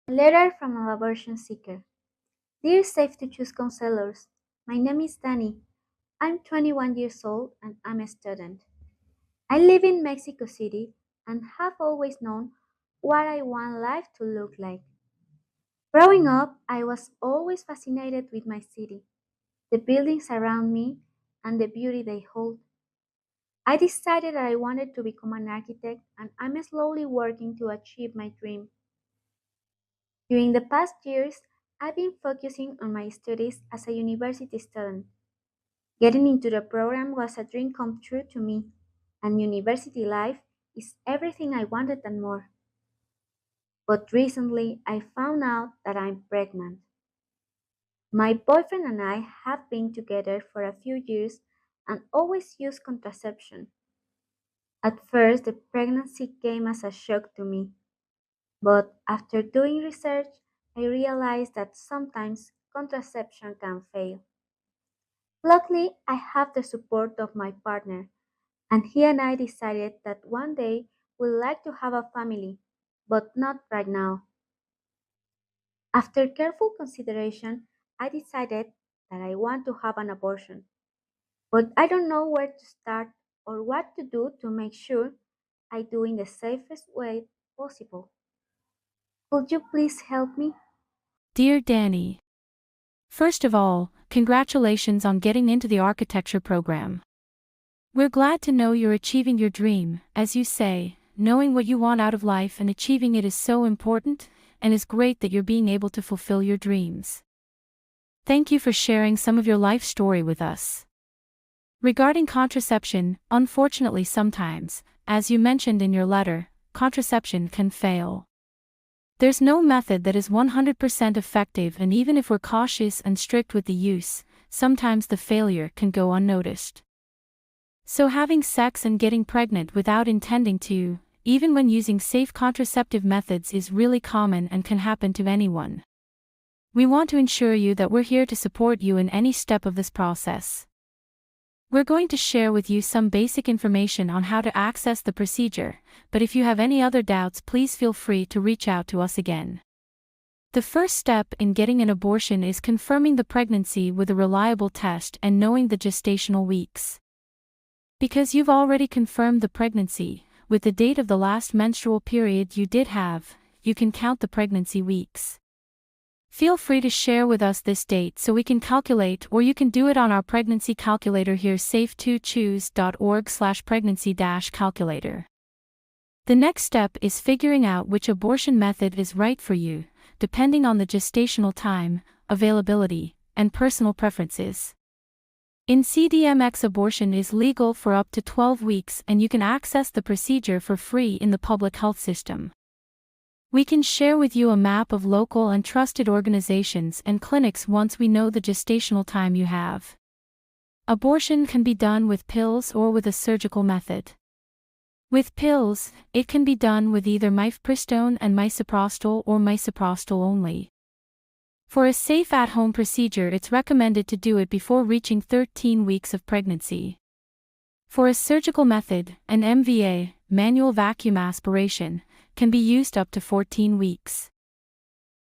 Letter from an abortion seeker. Dear safe2choose counselors, my name is Dani. I'm 21 years old and I'm a student. I live in Mexico City and have always known what I want life to look like. Growing up, I was always fascinated with my city, the buildings around me, and the beauty they hold. I decided that I wanted to become an architect and I'm slowly working to achieve my dream. During the past years, I've been focusing on my studies as a university student. Getting into the program was a dream come true to me, and university life is everything I wanted and more. But recently, I found out that I'm pregnant. My boyfriend and I have been together for a few years and always used contraception. At first, the pregnancy came as a shock to me, but after doing research, I realized that sometimes contraception can fail. Luckily, I have the support of my partner, and he and I decided that one day we'd like to have a family, but not right now. After careful consideration, I decided that I want to have an abortion, but I don't know where to start or what to do to make sure I do in the safest way possible. Could you please help me? Dear Dani, first of all, congratulations on getting into the architecture program. We're glad to know you're achieving your dream. As you say, knowing what you want out of life and achieving it is so important, and it's great that you're being able to fulfill your dreams. Thank you for sharing some of your life story with us. Regarding contraception, unfortunately sometimes, as you mentioned in your letter, contraception can fail. There's no method that is 100% effective, and even if we're cautious and strict with the use, sometimes the failure can go unnoticed. So having sex and getting pregnant without intending to, even when using safe contraceptive methods, is really common and can happen to anyone. We want to ensure you that we're here to support you in any step of this process. We're going to share with you some basic information on how to access the procedure, but if you have any other doubts, please feel free to reach out to us again. The first step in getting an abortion is confirming the pregnancy with a reliable test and knowing the gestational weeks. Because you've already confirmed the pregnancy, with the date of the last menstrual period you did have, you can count the pregnancy weeks. Feel free to share with us this date so we can calculate, or you can do it on our pregnancy calculator here, safe2choose.org/pregnancy-calculator. The next step is figuring out which abortion method is right for you, depending on the gestational time, availability, and personal preferences. In CDMX, abortion is legal for up to 12 weeks and you can access the procedure for free in the public health system. We can share with you a map of local and trusted organizations and clinics once we know the gestational time you have. Abortion can be done with pills or with a surgical method. With pills, it can be done with either mifepristone and misoprostol or misoprostol only. For a safe at-home procedure, it's recommended to do it before reaching 13 weeks of pregnancy. For a surgical method, an MVA, manual vacuum aspiration, can be used up to 14 weeks.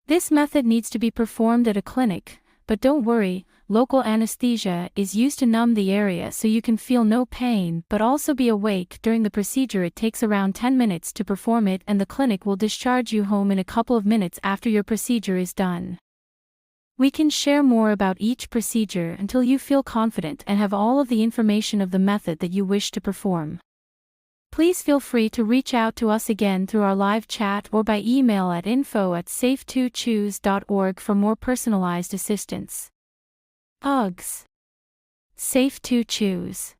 This method needs to be performed at a clinic, but don't worry, local anesthesia is used to numb the area so you can feel no pain but also be awake during the procedure. It takes around 10 minutes to perform it and the clinic will discharge you home in a couple of minutes after your procedure is done. We can share more about each procedure until you feel confident and have all of the information of the method that you wish to perform. Please feel free to reach out to us again through our live chat or by email at info@safe2choose.org for more personalized assistance. Hugs. Safe2choose.